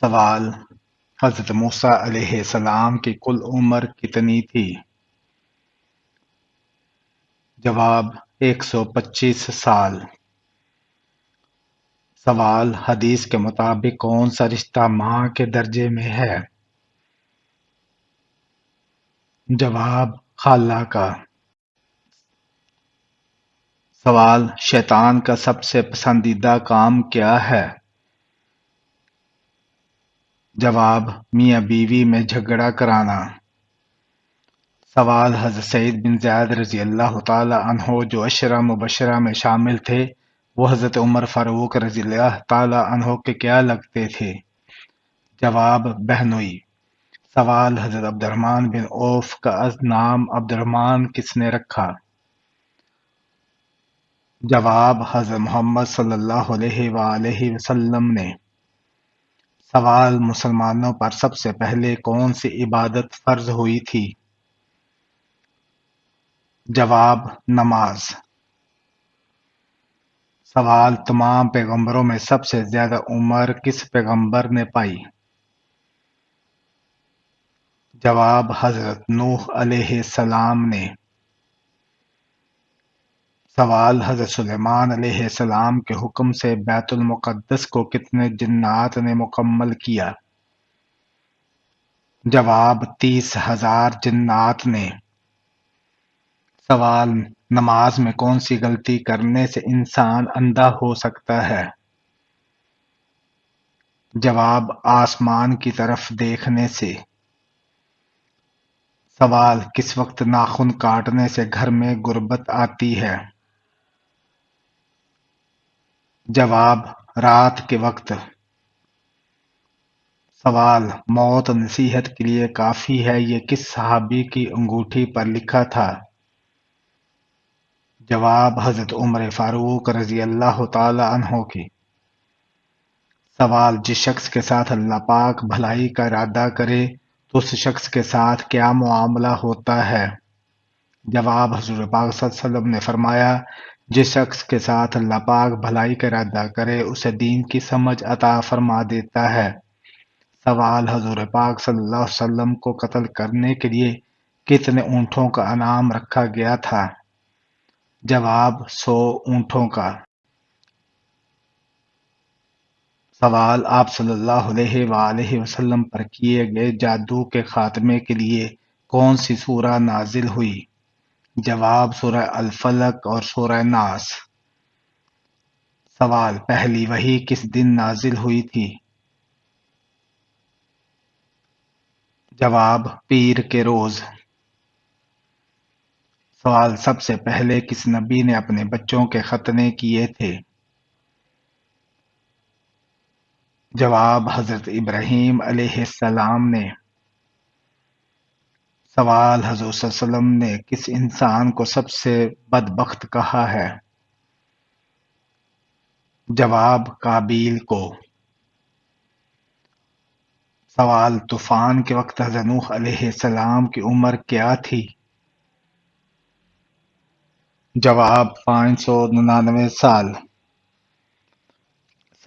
سوال: حضرت موسیٰ علیہ السلام کی کل عمر کتنی تھی؟ جواب: 125 سال۔ سوال: حدیث کے مطابق کون سا رشتہ ماں کے درجے میں ہے؟ جواب: خالہ کا۔ سوال: شیطان کا سب سے پسندیدہ کام کیا ہے؟ جواب: میاں بیوی میں جھگڑا کرانا۔ سوال: حضرت سعید بن زید رضی اللہ تعالی عنہ جو عشرہ مبشرہ میں شامل تھے، وہ حضرت عمر فاروق رضی اللہ تعالی عنہ کے کیا لگتے تھے؟ جواب: بہنوئی۔ سوال: حضرت عبد الرحمن بن عوف کا نام عبد الرحمن کس نے رکھا؟ جواب: حضرت محمد صلی اللہ علیہ وآلہ وسلم نے۔ سوال: مسلمانوں پر سب سے پہلے کون سی عبادت فرض ہوئی تھی؟ جواب: نماز۔ سوال: تمام پیغمبروں میں سب سے زیادہ عمر کس پیغمبر نے پائی؟ جواب: حضرت نوح علیہ السلام نے۔ سوال: حضرت سلیمان علیہ السلام کے حکم سے بیت المقدس کو کتنے جنات نے مکمل کیا؟ جواب: 30,000 جنات نے۔ سوال: نماز میں کون سی غلطی کرنے سے انسان اندھا ہو سکتا ہے؟ جواب: آسمان کی طرف دیکھنے سے۔ سوال: کس وقت ناخن کاٹنے سے گھر میں غربت آتی ہے؟ جواب: رات کے وقت۔ سوال: موت نصیحت کے لیے کافی ہے، یہ کس صحابی کی انگوٹھی پر لکھا تھا؟ جواب: حضرت عمر فاروق رضی اللہ تعالی عنہ کی۔ سوال: جس شخص کے ساتھ اللہ پاک بھلائی کا ارادہ کرے تو اس شخص کے ساتھ کیا معاملہ ہوتا ہے؟ جواب: حضور پاک صلی اللہ علیہ وسلم نے فرمایا، جس شخص کے ساتھ اللہ پاک بھلائی کا ارادہ کرے اسے دین کی سمجھ عطا فرما دیتا ہے۔ سوال: حضور پاک صلی اللہ علیہ وسلم کو قتل کرنے کے لیے کتنے اونٹوں کا انعام رکھا گیا تھا؟ جواب: 100 اونٹوں کا۔ سوال: آپ صلی اللہ علیہ وآلہ وسلم پر کیے گئے جادو کے خاتمے کے لیے کون سی سورہ نازل ہوئی؟ جواب: سورہ الفلق اور سورہ ناس۔ سوال: پہلی وحی کس دن نازل ہوئی تھی؟ جواب: پیر کے روز۔ سوال: سب سے پہلے کس نبی نے اپنے بچوں کے ختنے کیے تھے؟ جواب: حضرت ابراہیم علیہ السلام نے۔ سوال: حضور صلی اللہ علیہ وسلم نے کس انسان کو سب سے بدبخت کہا ہے؟ جواب: قابیل کو۔ سوال: طوفان کے وقت حضرت نوح علیہ السلام کی عمر کیا تھی؟ جواب: 599 سال۔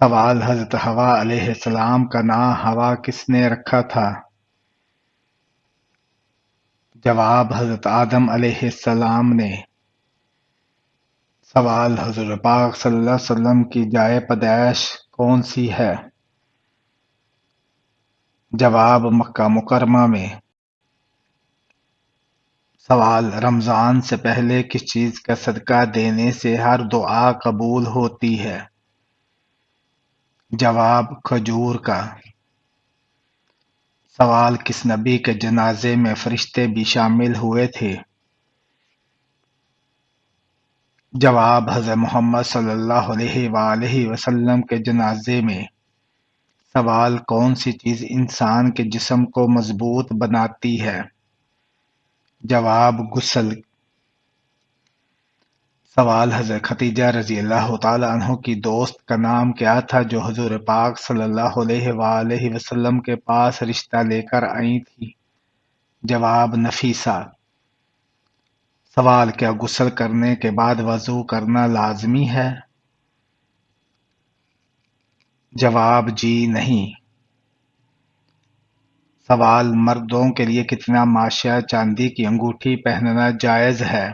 سوال: حضرت حوا علیہ السلام کا نام حوا کس نے رکھا تھا؟ جواب: حضرت آدم علیہ السلام نے۔ سوال: حضور پاک صلی اللہ علیہ وسلم کی جائے پیدائش کون سی ہے؟ جواب: مکہ مکرمہ میں۔ سوال: رمضان سے پہلے کس چیز کا صدقہ دینے سے ہر دعا قبول ہوتی ہے؟ جواب: کھجور کا۔ سوال: کس نبی کے جنازے میں فرشتے بھی شامل ہوئے تھے؟ جواب: حضرت محمد صلی اللہ علیہ وآلہ وسلم کے جنازے میں۔ سوال: کون سی چیز انسان کے جسم کو مضبوط بناتی ہے؟ جواب: غسل۔ سوال: حضرت خدیجہ رضی اللہ تعالی عنہ کی دوست کا نام کیا تھا جو حضور پاک صلی اللہ علیہ وآلہ وسلم کے پاس رشتہ لے کر آئی تھی؟ جواب: نفیسہ۔ سوال: کیا غسل کرنے کے بعد وضو کرنا لازمی ہے؟ جواب: جی نہیں۔ سوال: مردوں کے لیے کتنا ماشیہ چاندی کی انگوٹھی پہننا جائز ہے؟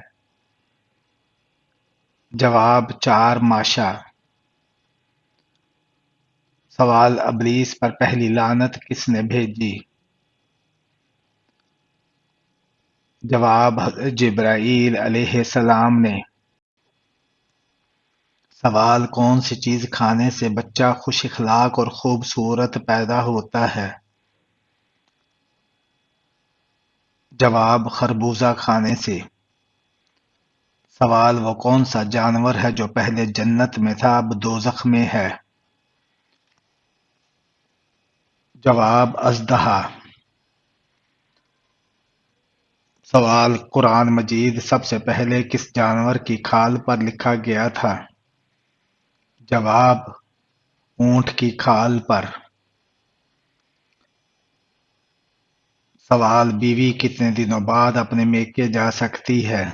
جواب: 4 ماشا۔ سوال: ابلیس پر پہلی لعنت کس نے بھیجی؟ جواب: حضرت جبرائیل علیہ السلام نے۔ سوال: کون سی چیز کھانے سے بچہ خوش اخلاق اور خوبصورت پیدا ہوتا ہے؟ جواب: خربوزہ کھانے سے۔ سوال: وہ کون سا جانور ہے جو پہلے جنت میں تھا اب دوزخ میں ہے؟ جواب: اژدہا۔ سوال: قرآن مجید سب سے پہلے کس جانور کی کھال پر لکھا گیا تھا؟ جواب: اونٹ کی کھال پر۔ سوال: بیوی کتنے دنوں بعد اپنے میکے جا سکتی ہے؟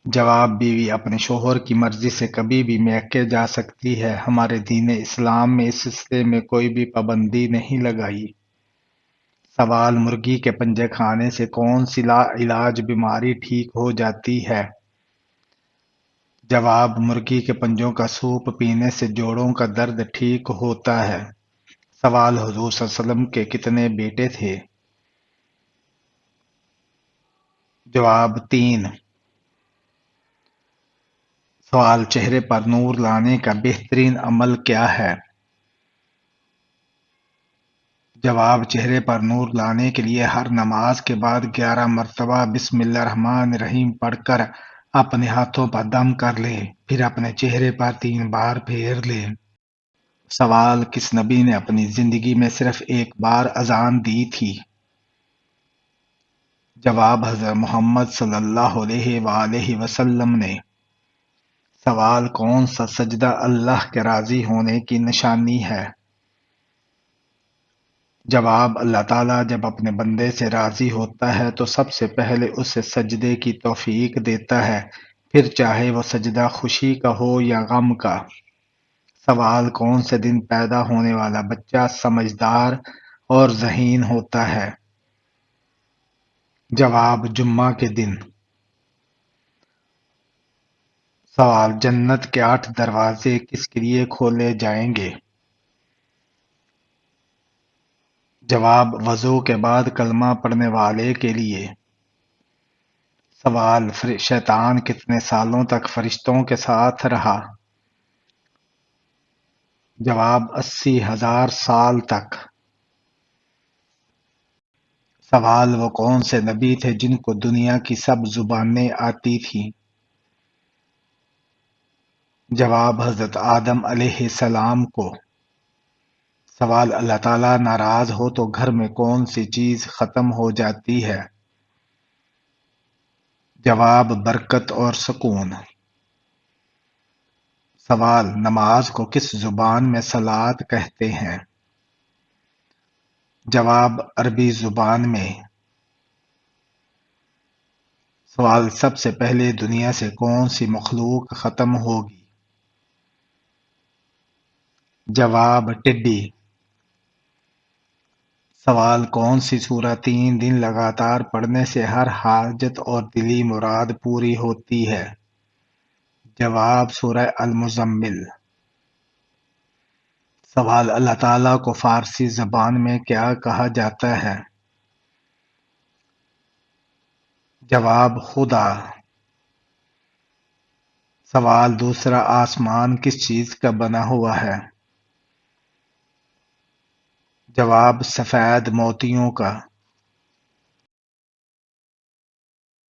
جواب: بیوی اپنے شوہر کی مرضی سے کبھی بھی میکے جا سکتی ہے۔ ہمارے دین اسلام میں اس سلسلے میں کوئی بھی پابندی نہیں لگائی۔ سوال: مرغی کے پنجے کھانے سے کون سی لا علاج بیماری ٹھیک ہو جاتی ہے؟ جواب: مرغی کے پنجوں کا سوپ پینے سے جوڑوں کا درد ٹھیک ہوتا ہے۔ سوال: حضور صلی اللہ علیہ وسلم کے کتنے بیٹے تھے؟ جواب: 3۔ سوال: چہرے پر نور لانے کا بہترین عمل کیا ہے؟ جواب: چہرے پر نور لانے کے لیے ہر نماز کے بعد 11 مرتبہ بسم اللہ الرحمن الرحیم پڑھ کر اپنے ہاتھوں پر دم کر لیں، پھر اپنے چہرے پر 3 بار پھیر لیں۔ سوال: کس نبی نے اپنی زندگی میں صرف ایک بار اذان دی تھی؟ جواب: حضرت محمد صلی اللہ علیہ وآلہ وسلم نے۔ سوال: کون سا سجدہ اللہ کے راضی ہونے کی نشانی ہے؟ جواب: اللہ تعالیٰ جب اپنے بندے سے راضی ہوتا ہے تو سب سے پہلے اسے سجدے کی توفیق دیتا ہے، پھر چاہے وہ سجدہ خوشی کا ہو یا غم کا۔ سوال: کون سے دن پیدا ہونے والا بچہ سمجھدار اور ذہین ہوتا ہے؟ جواب: جمعہ کے دن۔ سوال: جنت کے 8 دروازے کس کے لیے کھولے جائیں گے؟ جواب: وضو کے بعد کلمہ پڑھنے والے کے لیے۔ سوال: شیطان کتنے سالوں تک فرشتوں کے ساتھ رہا؟ جواب: 80,000 سال تک۔ سوال: وہ کون سے نبی تھے جن کو دنیا کی سب زبانیں آتی تھیں؟ جواب: حضرت آدم علیہ السلام کو۔ سوال: اللہ تعالیٰ ناراض ہو تو گھر میں کون سی چیز ختم ہو جاتی ہے؟ جواب: برکت اور سکون۔ سوال: نماز کو کس زبان میں صلاۃ کہتے ہیں؟ جواب: عربی زبان میں۔ سوال: سب سے پہلے دنیا سے کون سی مخلوق ختم ہوگی؟ جواب: ٹڈی۔ سوال: کون سی سورہ 3 دن لگاتار پڑھنے سے ہر حاجت اور دلی مراد پوری ہوتی ہے؟ جواب: سورہ المزمل۔ سوال: اللہ تعالیٰ کو فارسی زبان میں کیا کہا جاتا ہے؟ جواب: خدا۔ سوال: دوسرا آسمان کس چیز کا بنا ہوا ہے؟ جواب: سفید موتیوں کا۔